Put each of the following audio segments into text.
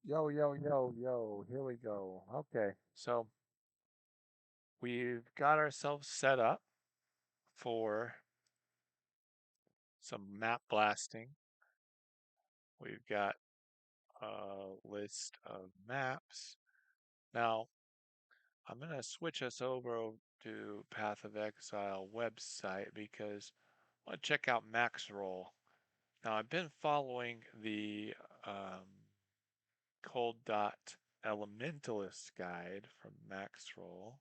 Yo, yo, yo, yo, here we go. Okay, so we've got ourselves set up for some map blasting. We've got a list of maps. Now, I'm going to switch us over to Path of Exile website because I want to check out Max Roll. Now, I've been following the Cold Dot Elementalist guide from Max Roll,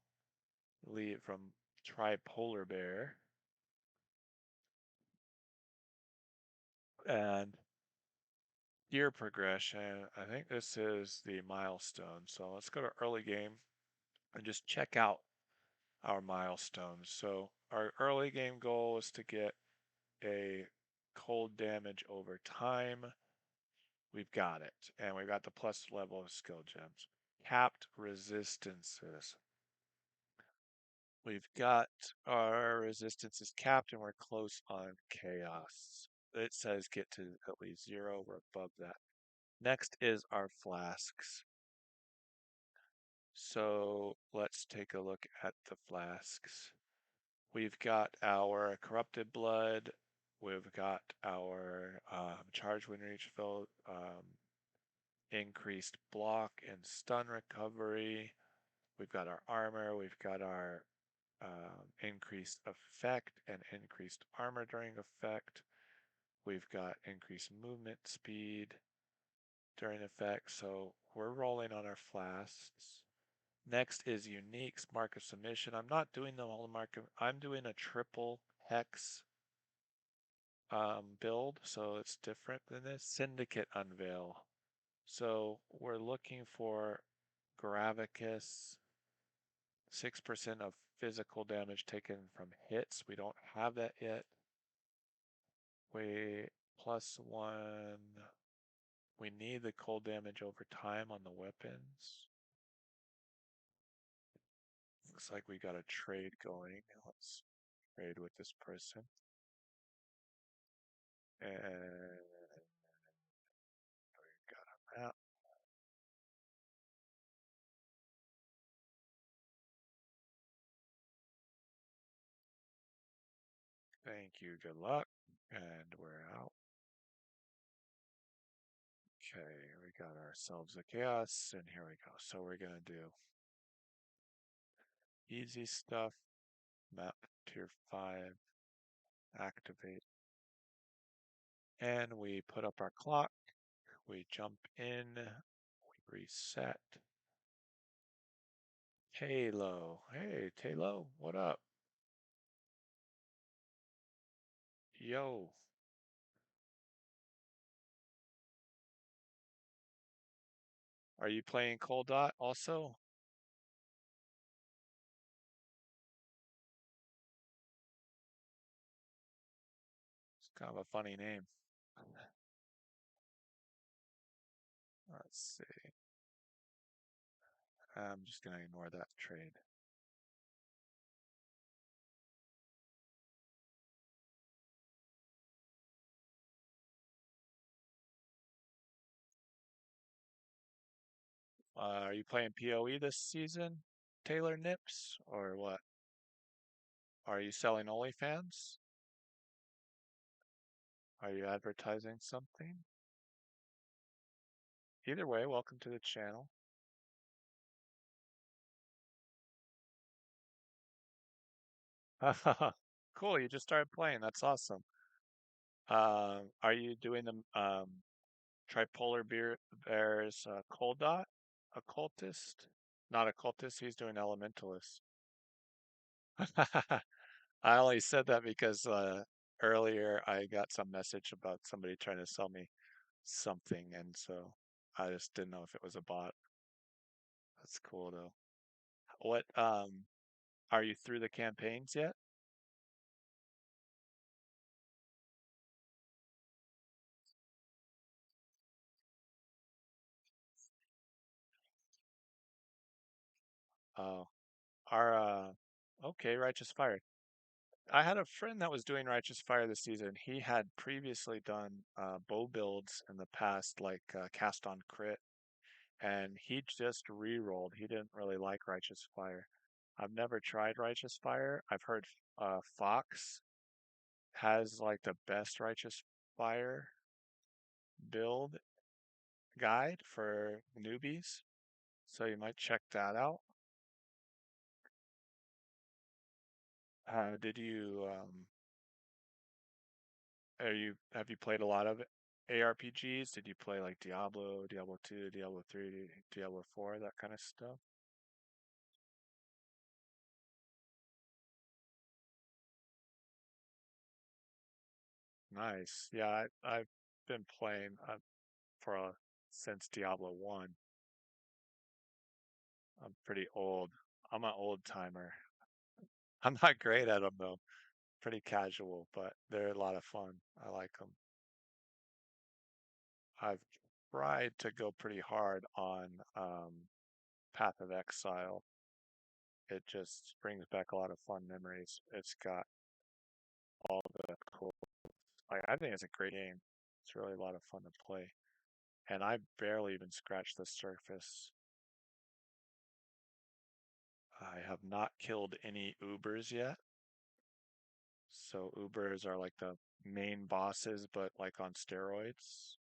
from Tripolar Bear. And gear progression, I think this is the milestone. So let's go to early game and just check out our milestones. So our early game goal is to get a cold damage over time. We've got it. And we've got the plus level of skill gems. Capped resistances. We've got our resistance is capped and we're close on chaos. It says get to at least 0. We're above that. Next is our flasks. So let's take a look at the flasks. We've got our corrupted blood. We've got our charge when refill, increased block and stun recovery. We've got our armor. We've got our increased effect and increased armor during effect. We've got increased movement speed during effect. So we're rolling on our flasks. Next is uniques, mark of submission. I'm not doing the whole mark of, I'm doing a triple hex build, so it's different than this. Syndicate unveil. So we're looking for Gravicus, 6% of physical damage taken from hits. We don't have that yet. We +1. We need the cold damage over time on the weapons. Looks like we got a trade going. Let's trade with this person. And we got a map. Thank you. Good luck. And we're out. Okay, we got ourselves a chaos, and here we go. So we're gonna do easy stuff. Map tier 5. Activate. And we put up our clock. We jump in. We reset. Halo. Hey, Talo, what up? Yo. Are you playing Cold Dot also? It's kind of a funny name. Let's see. I'm just going to ignore that trade. Are you playing PoE this season, Taylor Nips, or what? Are you selling OnlyFans? Are you advertising something? Either way, welcome to the channel. Cool, you just started playing. That's awesome. Are you doing the Tripolar Bear's Cold Dot? Occultist? Not occultist, he's doing Elementalist. I only said that because earlier I got some message about somebody trying to sell me something, and so I just didn't know if it was a bot. That's cool though. What are you through the campaigns yet? Oh, our okay, Righteous Fire. I had a friend that was doing Righteous Fire this season. He had previously done bow builds in the past, like cast on crit, and he just re-rolled. He didn't really like Righteous Fire. I've never tried Righteous Fire. I've heard Fox has like the best Righteous Fire build guide for newbies, so you might check that out. Did you are you have you played a lot of ARPGs? Did you play like Diablo, Diablo 2, Diablo 3, Diablo 4, that kind of stuff? Nice. Yeah, I've been playing for since Diablo 1. I'm pretty old. I'm an old timer. I'm not great at them though. Pretty casual, but they're a lot of fun. I like them. I've tried to go pretty hard on Path of Exile. It just brings back a lot of fun memories. It's got all the cool. I think it's a great game. It's really a lot of fun to play, and I barely even scratched the surface. I have not killed any Ubers yet. So Ubers are like the main bosses, but like on steroids.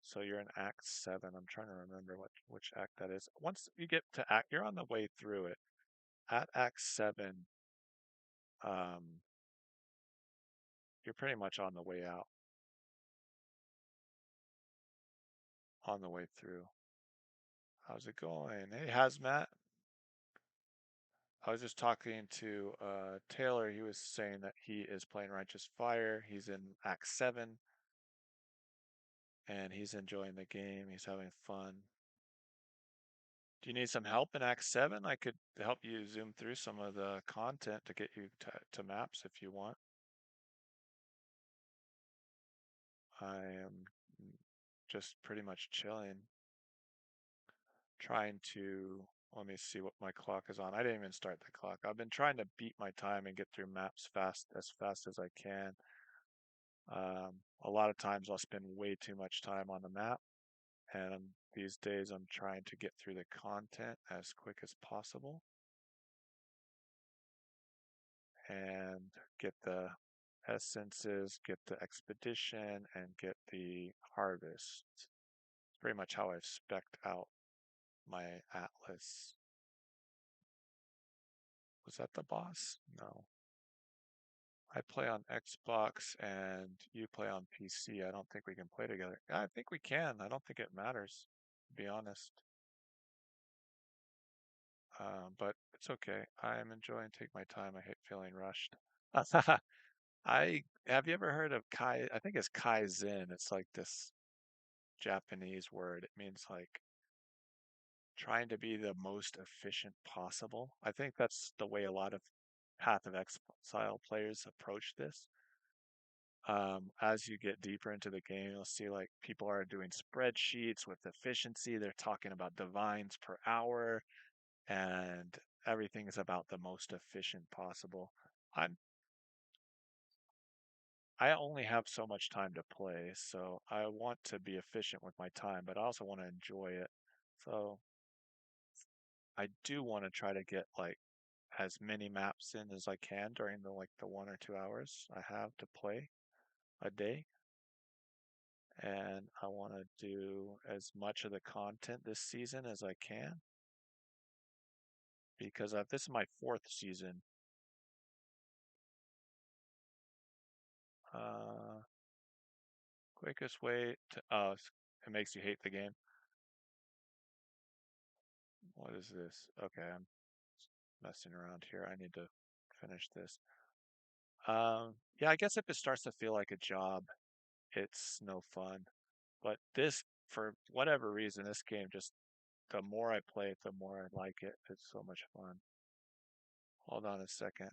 So you're in Act 7. I'm trying to remember which act that is. Once you get to Act, you're on the way through it. At Act 7, um, you're pretty much on the way out, on the way through. How's it going? Hey, Hazmat. I was just talking to Taylor. He was saying that he is playing Righteous Fire. He's in Act 7 and he's enjoying the game. He's having fun. Do you need some help in Act 7? I could help you zoom through some of the content to get you to maps if you want. I am just pretty much chilling, trying to. Let me see what my clock is on. I didn't even start the clock. I've been trying to beat my time and get through maps fast as I can. A lot of times I'll spend way too much time on the map, and these days I'm trying to get through the content as quick as possible and get the essences, get the expedition, and get the harvest. It's pretty much how I've spec'd out my atlas. Was that the boss? No. I play on Xbox and you play on PC. I don't think we can play together. I think we can. I don't think it matters, to be honest. But it's okay. I am enjoying taking my time. I hate feeling rushed. I have you ever heard of Kai? I think it's Kaizen. It's like this Japanese word. It means like trying to be the most efficient possible. I think that's the way a lot of Path of Exile players approach this. As you get deeper into the game, you'll see like people are doing spreadsheets with efficiency. They're talking about divines per hour, and everything is about the most efficient possible. I'm I only have so much time to play, so I want to be efficient with my time, but I also want to enjoy it. So I do want to try to get like as many maps in as I can during the 1 or 2 hours I have to play a day. And I want to do as much of the content this season as I can because this is my fourth season. Uh, quickest way to it makes you hate the game. What is this? Okay, I'm messing around here. I need to finish this. Yeah, I guess if it starts to feel like a job, it's no fun. But this, for whatever reason, this game just the more I play it, the more I like it. It's so much fun. Hold on a second.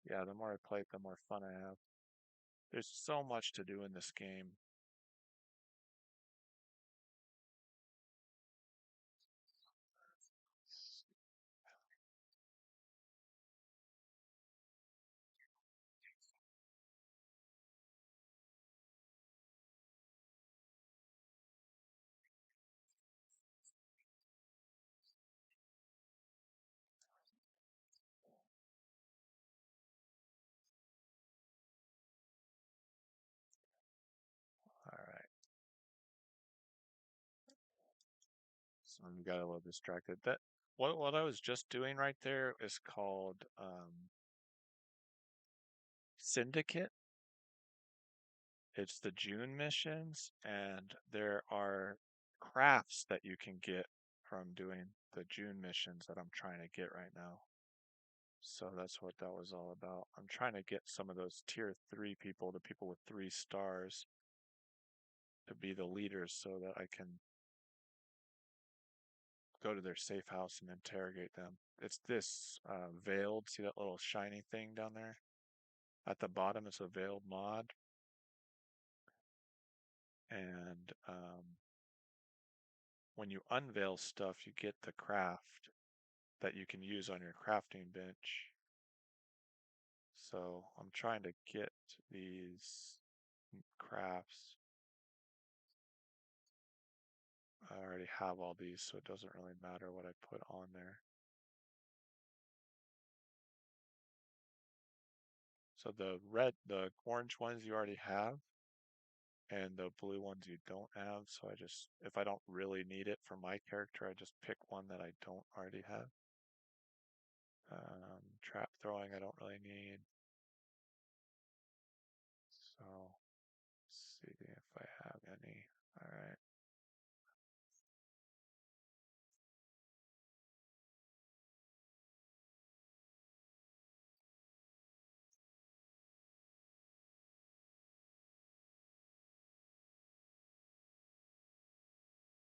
Yeah, the more I play it, the more fun I have. There's so much to do in this game. got a little distracted. That what I was just doing right there is called Syndicate. It's the June missions, and there are crafts that you can get from doing the June missions that I'm trying to get right now. So that's what that was all about. I'm trying to get some of those tier 3 people, the people with 3 stars, to be the leaders so that I can go to their safe house and interrogate them. It's this veiled, see that little shiny thing down there? At the bottom, it's a veiled mod. And when you unveil stuff, you get the craft that you can use on your crafting bench. So I'm trying to get these crafts. I already have all these, so it doesn't really matter what I put on there. So the orange ones you already have, and the blue ones you don't have. So I just, if I don't really need it for my character, I just pick one that I don't already have. Trap throwing I don't really need. So let's see if I have any. All right.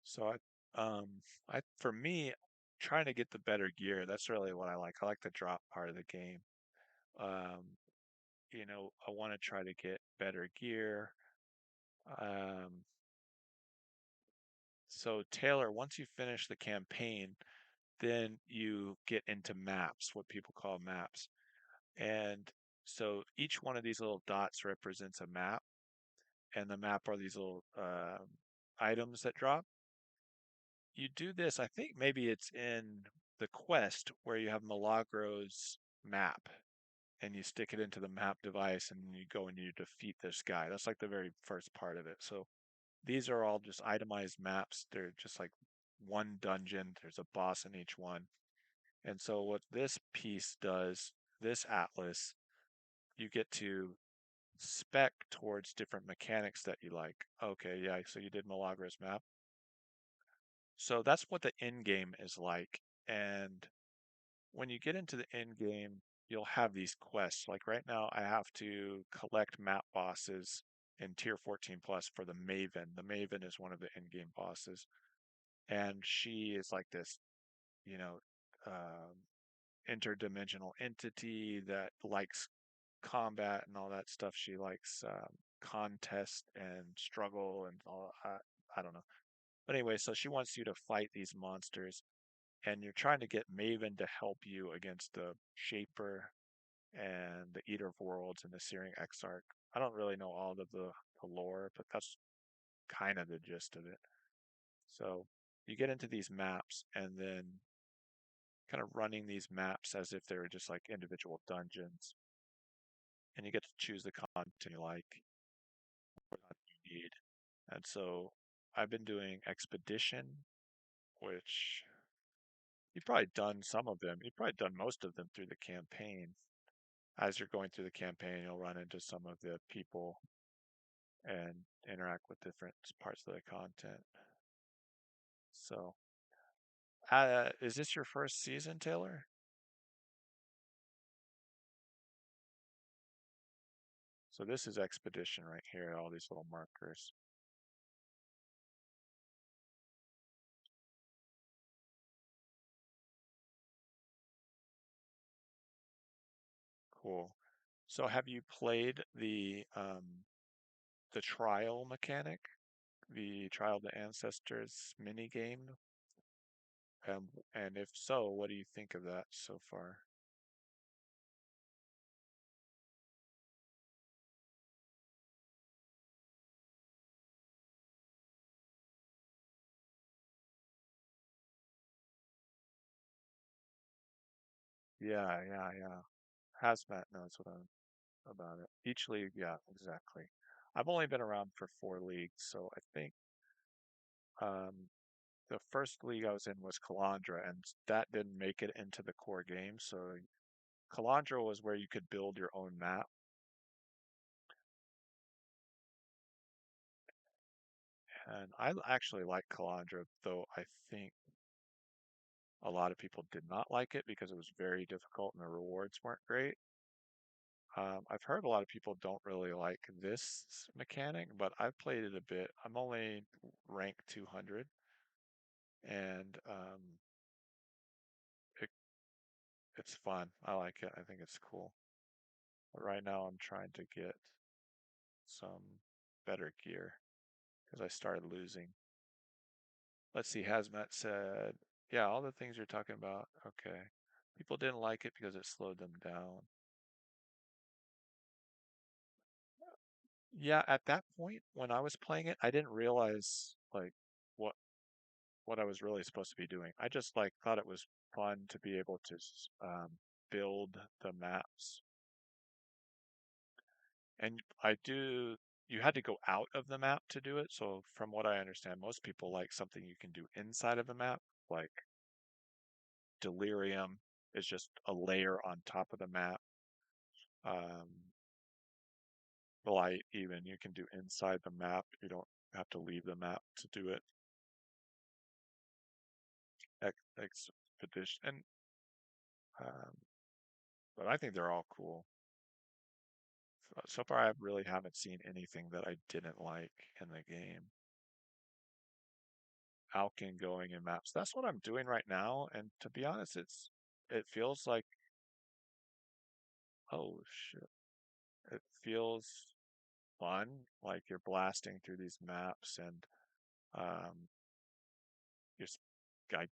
So for me, trying to get the better gear. That's really what I like. I like the drop part of the game. Um, I want to try to get better gear. Um, so Taylor, once you finish the campaign, then you get into maps, what people call maps. And so each one of these little dots represents a map, and the map are these little items that drop. You do this, I think maybe it's in the quest where you have Malagro's map, and you stick it into the map device, and you go and you defeat this guy. That's like the very first part of it. So these are all just itemized maps. They're just like one dungeon. There's a boss in each one. And so what this piece does, this atlas, you get to spec towards different mechanics that you like. Okay, yeah, so you did Malagra's map. So that's what the end game is like. And when you get into the end game, you'll have these quests. Like right now, I have to collect map bosses in tier 14 plus for the Maven. The Maven is one of the end game bosses. And she is like this, you know, um, interdimensional entity that likes combat and all that stuff. She likes contest and struggle and all. I don't know. But anyway, so she wants you to fight these monsters, and you're trying to get Maven to help you against the Shaper and the Eater of Worlds and the Searing Exarch. I don't really know all of the lore, but that's kind of the gist of it. So you get into these maps, and then kind of running these maps as if they were just like individual dungeons, and you get to choose the content you like or not you need. And so I've been doing Expedition, which you've probably done some of them. You've probably done most of them through the campaign. As you're going through the campaign, you'll run into some of the people and interact with different parts of the content. So, is this your first season, Taylor? So this is Expedition right here, all these little markers. Cool. So have you played the trial mechanic, the Trial of the Ancestors mini game? And if so, what do you think of that so far? Yeah. Hazmat knows what I'm about it. Each league, yeah, exactly. I've only been around for 4 leagues, so I think the first league I was in was Calandra, and that didn't make it into the core game. So Calandra was where you could build your own map, and I actually like Calandra, though I think a lot of people did not like it because it was very difficult and the rewards weren't great. I've heard a lot of people don't really like this mechanic, but I've played it a bit. I'm only rank 200, and it, it's fun. I like it. I think it's cool. But right now, I'm trying to get some better gear because I started losing. Let's see, Hazmat said, yeah, all the things you're talking about. Okay. People didn't like it because it slowed them down. Yeah, at that point when I was playing it, I didn't realize like what what I was really supposed to be doing. I just like thought it was fun to be able to build the maps. And you had to go out of the map to do it. So from what I understand, most people like something you can do inside of a map, like Delirium is just a layer on top of the map. Um, Light even you can do inside the map. You don't have to leave the map to do it. Expedition, and um, but I think they're all cool. So far, I really haven't seen anything that I didn't like in the game. Alkin going in maps. That's what I'm doing right now, and to be honest, it feels like, oh shit, it feels fun. Like you're blasting through these maps, and um, you're, I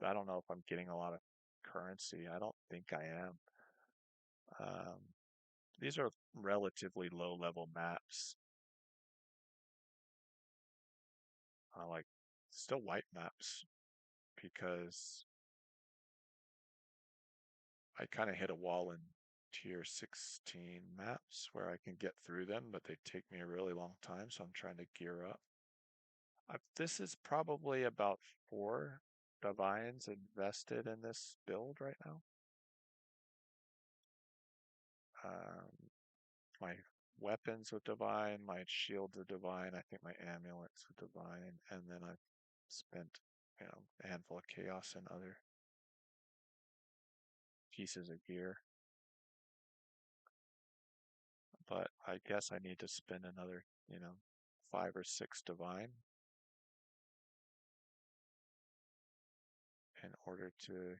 I don't know if I'm getting a lot of currency. I don't think I am. Um, these are relatively low level maps. Like still white maps because I kind of hit a wall in tier 16 maps where I can get through them, but they take me a really long time, so I'm trying to gear up. This is probably about 4 divines invested in this build right now. Um, my weapons are divine, my shields are divine, I think my amulets are divine, and then I've spent, a handful of chaos and other pieces of gear. But I guess I need to spend another, 5 or 6 divine in order to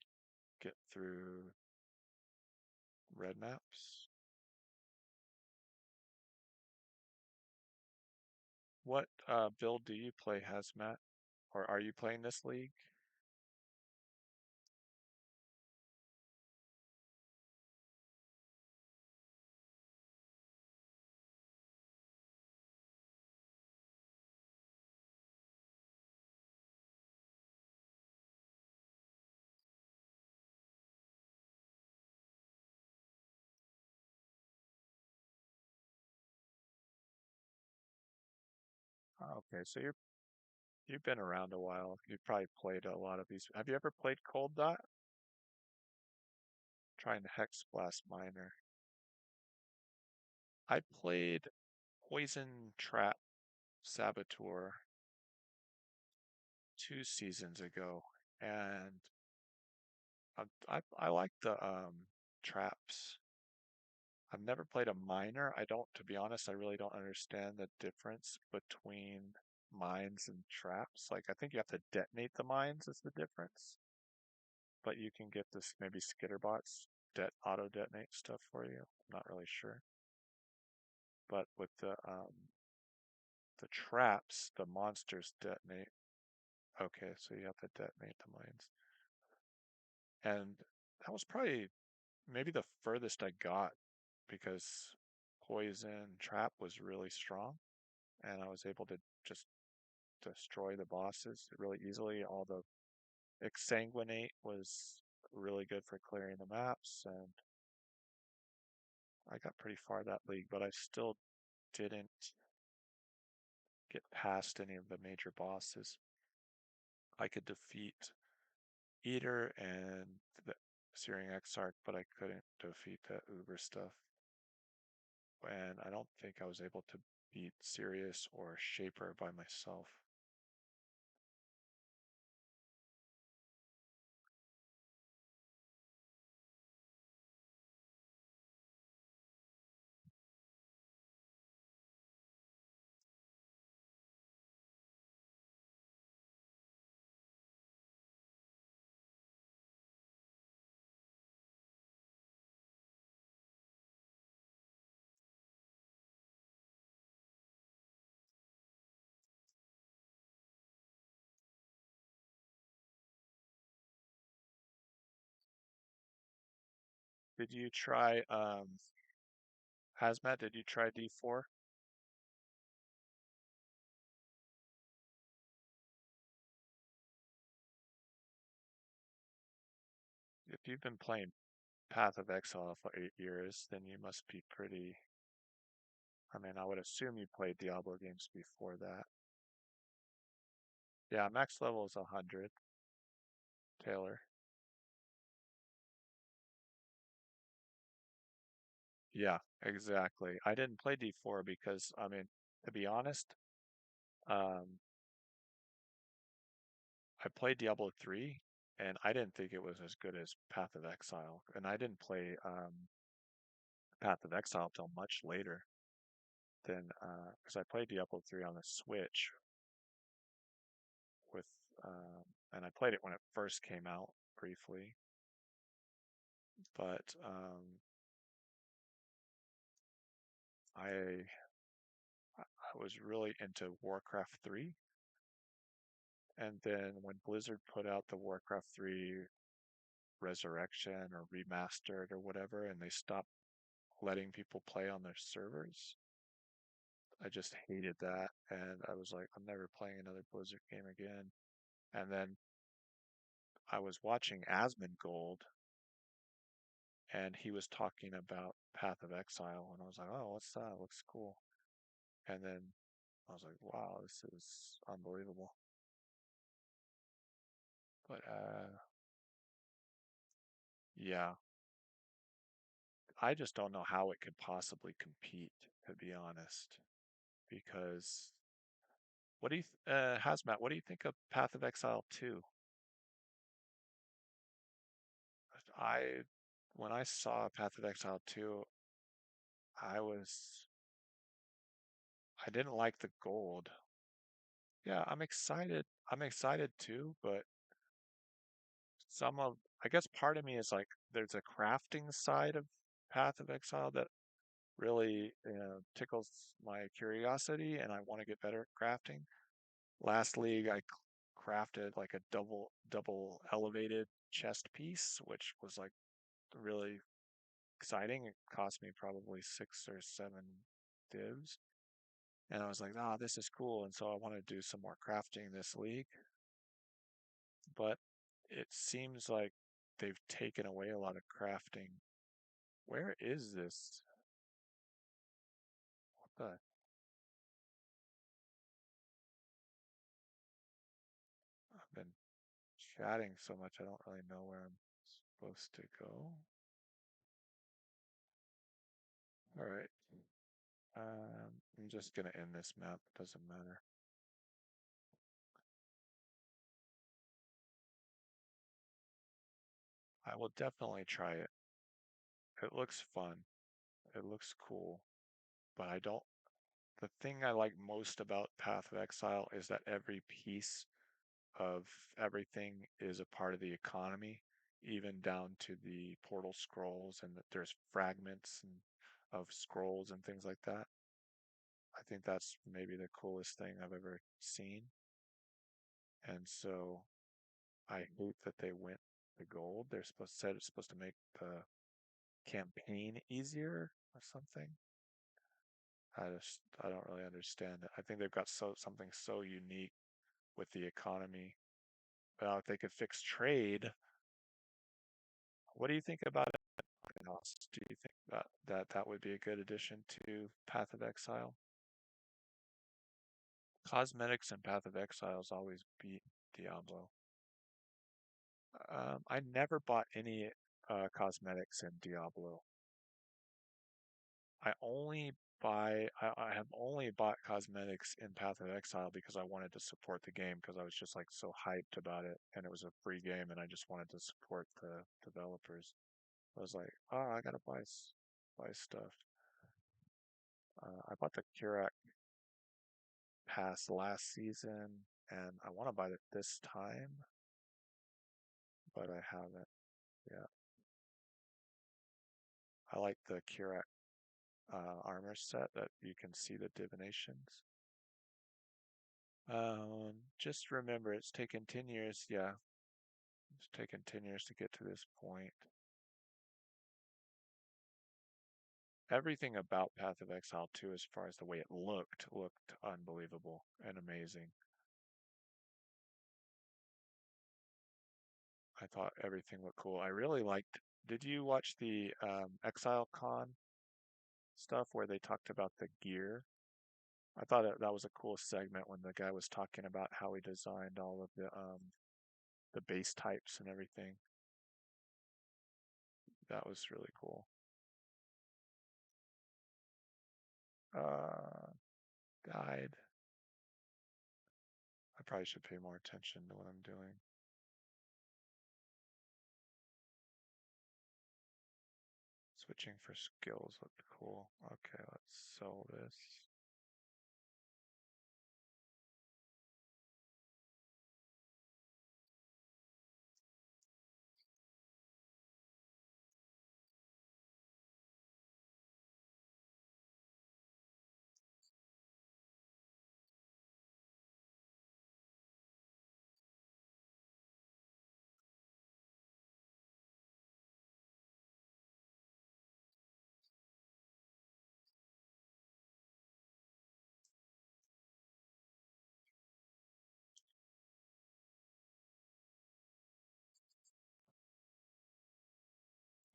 get through red maps. What build do you play, Hazmat? Or are you playing this league? Oh, okay, so you've been around a while. You've probably played a lot of these. Have you ever played Cold Dot? Trying to Hex Blast Miner. I played Poison Trap Saboteur 2 seasons ago, and I like the traps. I've never played a miner. I don't, to be honest, I really don't understand the difference between mines and traps. Like, I think you have to detonate the mines is the difference, but you can get this maybe skitterbots auto detonate stuff for you. I'm not really sure. But with the traps, the monsters detonate. Okay, so you have to detonate the mines. And that was probably maybe the furthest I got because poison trap was really strong and I was able to just destroy the bosses really easily. All the exsanguinate was really good for clearing the maps, and I got pretty far that league, but I still didn't get past any of the major bosses. I could defeat Eater and the Searing Exarch, but I couldn't defeat the Uber stuff. And I don't think I was able to beat Sirius or Shaper by myself. Did you try Hazmat? Did you try D4? If you've been playing Path of Exile for 8 years, then you must be pretty. I mean, I would assume you played Diablo games before that. Yeah, max level is 100, Taylor. Yeah, exactly. I didn't play D4 because, I mean, to be honest, um, I played Diablo 3 and I didn't think it was as good as Path of Exile. And I didn't play Path of Exile till much later than, because I played Diablo 3 on the Switch with, um, and I played it when it first came out briefly, but I I was really into Warcraft 3. And then when Blizzard put out the Warcraft 3 Resurrection or Remastered or whatever, and they stopped letting people play on their servers, I just hated that. And I was like, I'm never playing another Blizzard game again. And then I was watching Asmongold, and he was talking about Path of Exile, and I was like, oh, what's that? Looks cool. And then I was like, wow, this is unbelievable. But yeah, I just don't know how it could possibly compete, to be honest. Because what do you, Hazmat, what do you think of Path of Exile 2? I, when I saw Path of Exile 2, I was, I didn't like the gold. Yeah, I'm excited. I'm excited too, but some of, I guess part of me is like, there's a crafting side of Path of Exile that really tickles my curiosity, and I want to get better at crafting. Last league, I crafted like a double elevated chest piece, which was like really exciting. It cost me probably 6 or 7 divs. And I was like, ah, this is cool. And so I want to do some more crafting this league. But it seems like they've taken away a lot of crafting. Where is this? What the? I've been chatting so much, I don't really know where I'm supposed to go. All right. I'm just gonna end this map. Doesn't matter. I will definitely try it. It looks fun. It looks cool. But I don't. The thing I like most about Path of Exile is that every piece of everything is a part of the economy, even down to the portal scrolls, and that there's fragments of scrolls and things like that. I think that's maybe the coolest thing I've ever seen. And so I hate that they went the gold. They're supposed said it's supposed to make the campaign easier or something. I don't really understand it. I think they've got something so unique with the economy. Well, if they could fix trade, what do you think about else? Do you think that would be a good addition to Path of Exile? Cosmetics and Path of Exiles always beat Diablo. I never bought any cosmetics in Diablo. I have only bought cosmetics in Path of Exile because I wanted to support the game because I was just like so hyped about it and it was a free game and I just wanted to support the developers. I was like, oh, I gotta buy stuff. I bought the Curac pass last season and I want to buy it this time, but I haven't. Yeah, I like the Curac armor set that you can see the divinations. Just remember, it's taken 10 years. Yeah, it's taken 10 years to get to this point. Everything about Path of Exile 2, as far as the way it looked unbelievable and amazing. I thought everything looked cool. I really liked. Did you watch the Exile Con stuff where they talked about the gear? I thought that was a cool segment when the guy was talking about how he designed all of the base types and everything. That was really cool. Uh, Guide. I probably should pay more attention to what I'm doing. Switching for skills looked cool. Okay, let's sell this.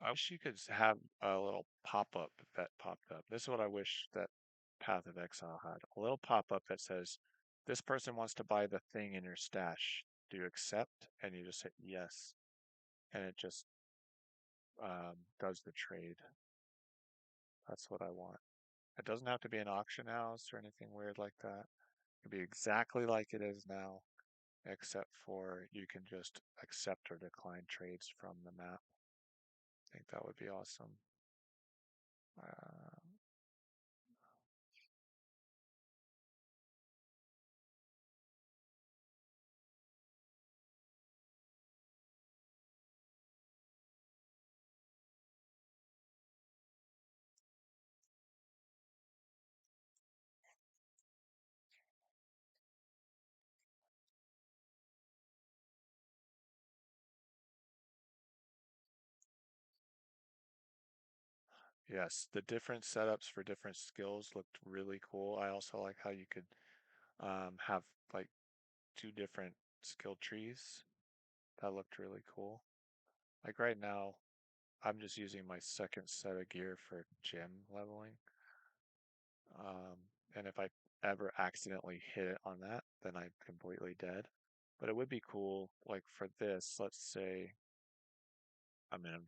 I wish you could have a little pop-up that popped up. This is what I wish that Path of Exile had. A little pop-up that says, this person wants to buy the thing in your stash. Do you accept? And you just hit yes. And it just does the trade. That's what I want. It doesn't have to be an auction house or anything weird like that. It can be exactly like it is now, except for you can just accept or decline trades from the map. I think that would be awesome. Uh, yes, the different setups for different skills looked really cool. I also like how you could have like two different skill trees. That looked really cool. Like right now, I'm just using my second set of gear for gym leveling. Um, and if I ever accidentally hit it on that, then I'm completely dead. But it would be cool, like for this, let's say, I mean,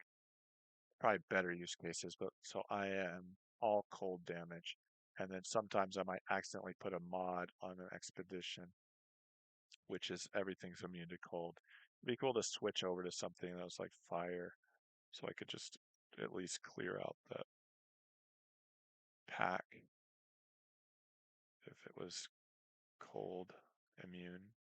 probably better use cases, but so I am all cold damage. And then sometimes I might accidentally put a mod on an expedition, which is everything's immune to cold. It'd be cool to switch over to something that was like fire, so I could just at least clear out that pack if it was cold immune.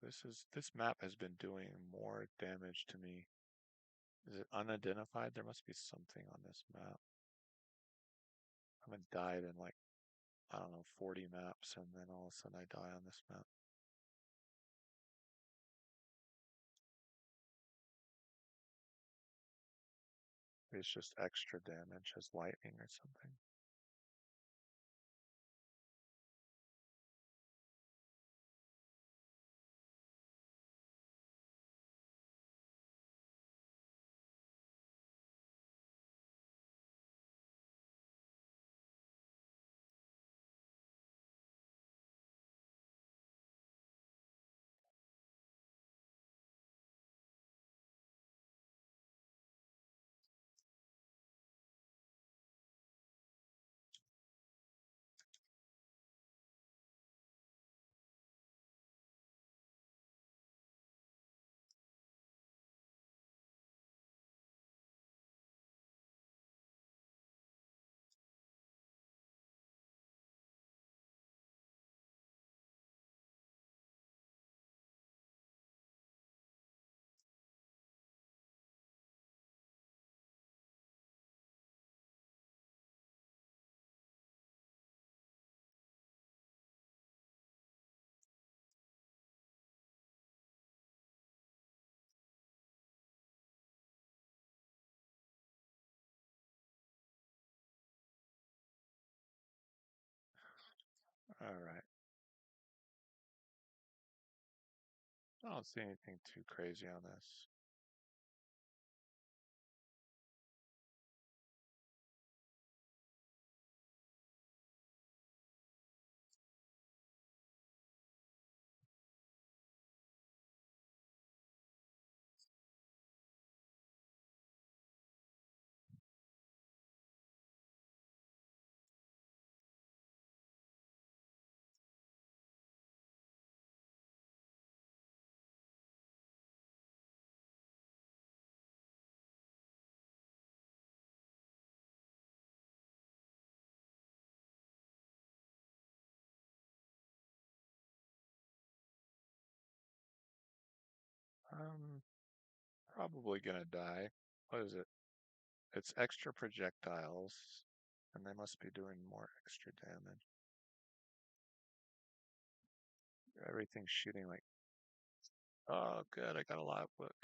This map has been doing more damage to me. Is it unidentified? There must be something on this map. I haven't died in like, I don't know, 40 maps, and then all of a sudden I die on this map. It's just extra damage as lightning or something. All right. I don't see anything too crazy on this. Um, Probably gonna die. What is it? It's extra projectiles, and they must be doing more extra damage. Everything's shooting like, oh, good, I got a live book.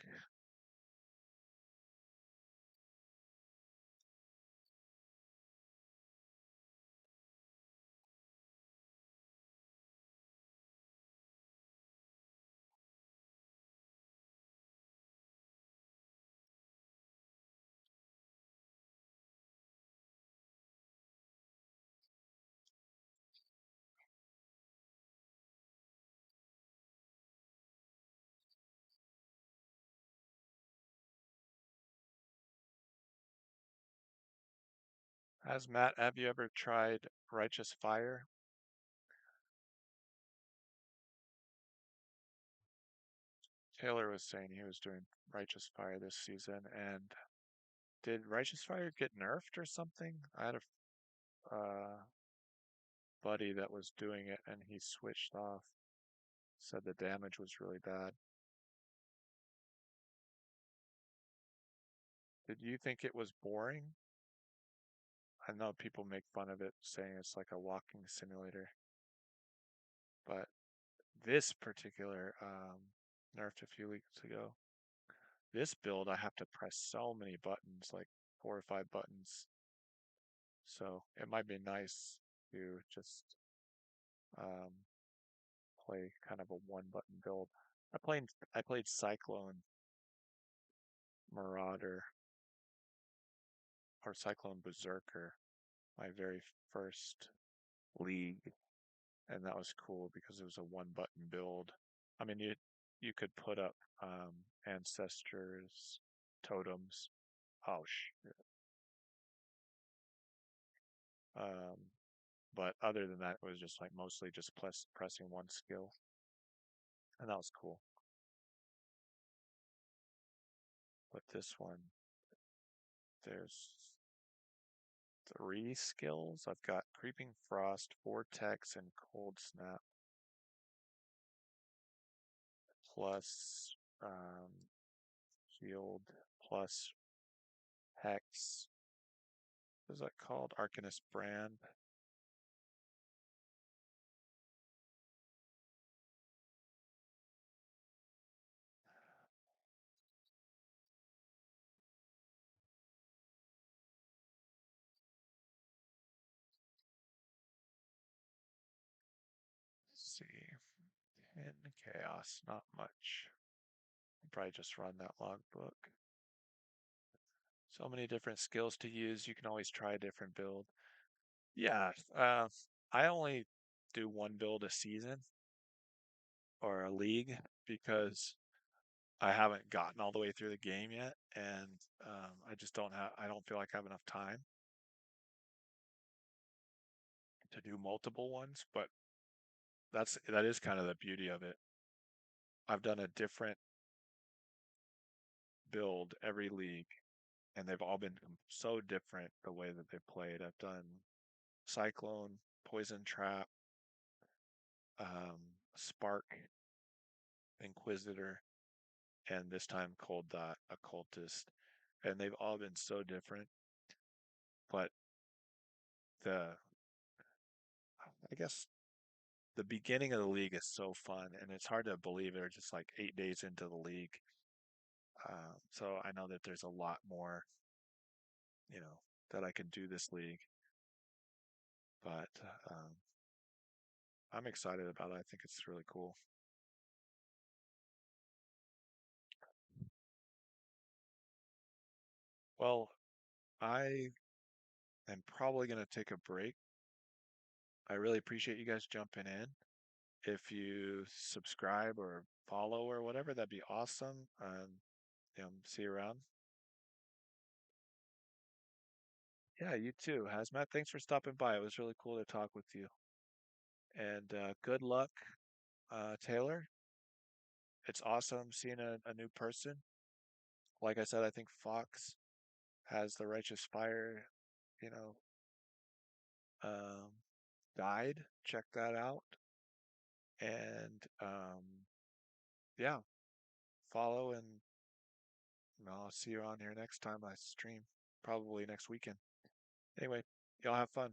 Has Matt, have you ever tried Righteous Fire? Taylor was saying he was doing Righteous Fire this season, and did Righteous Fire get nerfed or something? I had a buddy that was doing it, and he switched off. Said the damage was really bad. Did you think it was boring? I know people make fun of it, saying it's like a walking simulator, but this particular nerfed a few weeks ago. This build, I have to press so many buttons, like 4 or 5 buttons. So it might be nice to just um, play kind of a one-button build. I played Cyclone Marauder or Cyclone Berserker, my very first league, and that was cool because it was a one-button build. I mean, you could put up ancestors, totems. Oh, um, but other than that, it was just like mostly just pressing one skill, and that was cool. But this one, there's 3 skills. I've got Creeping Frost, Vortex, and Cold Snap. plus shield plus hex. What is that called? Arcanist brand. Let's see. 10 chaos, not much. Probably just run that logbook. So many different skills to use. You can always try a different build. Yeah, I only do one build a season or a league because I haven't gotten all the way through the game yet, and I just don't have. I don't feel like I have enough time to do multiple ones. But that is kind of the beauty of it. I've done a different build every league, and they've all been so different the way that they've played. I've done Cyclone, Poison Trap, Spark, Inquisitor, and this time Cold Dot, Occultist, and they've all been so different. But the I guess the beginning of the league is so fun, and it's hard to believe they're just like 8 days into the league. So I know that there's a lot more, you know, that I can do this league, but um, I'm excited about it. I think it's really cool. Well, I am probably going to take a break. I really appreciate you guys jumping in. If you subscribe or follow or whatever, that'd be awesome. See you around. Yeah, you too, Hazmat. Thanks for stopping by. It was really cool to talk with you. And good luck, Taylor. It's awesome seeing a new person. Like I said, I think Fox has the Righteous Fire, you know, um, guide. Check that out. And yeah, follow and I'll see you on here next time I stream, probably next weekend. Anyway, y'all have fun.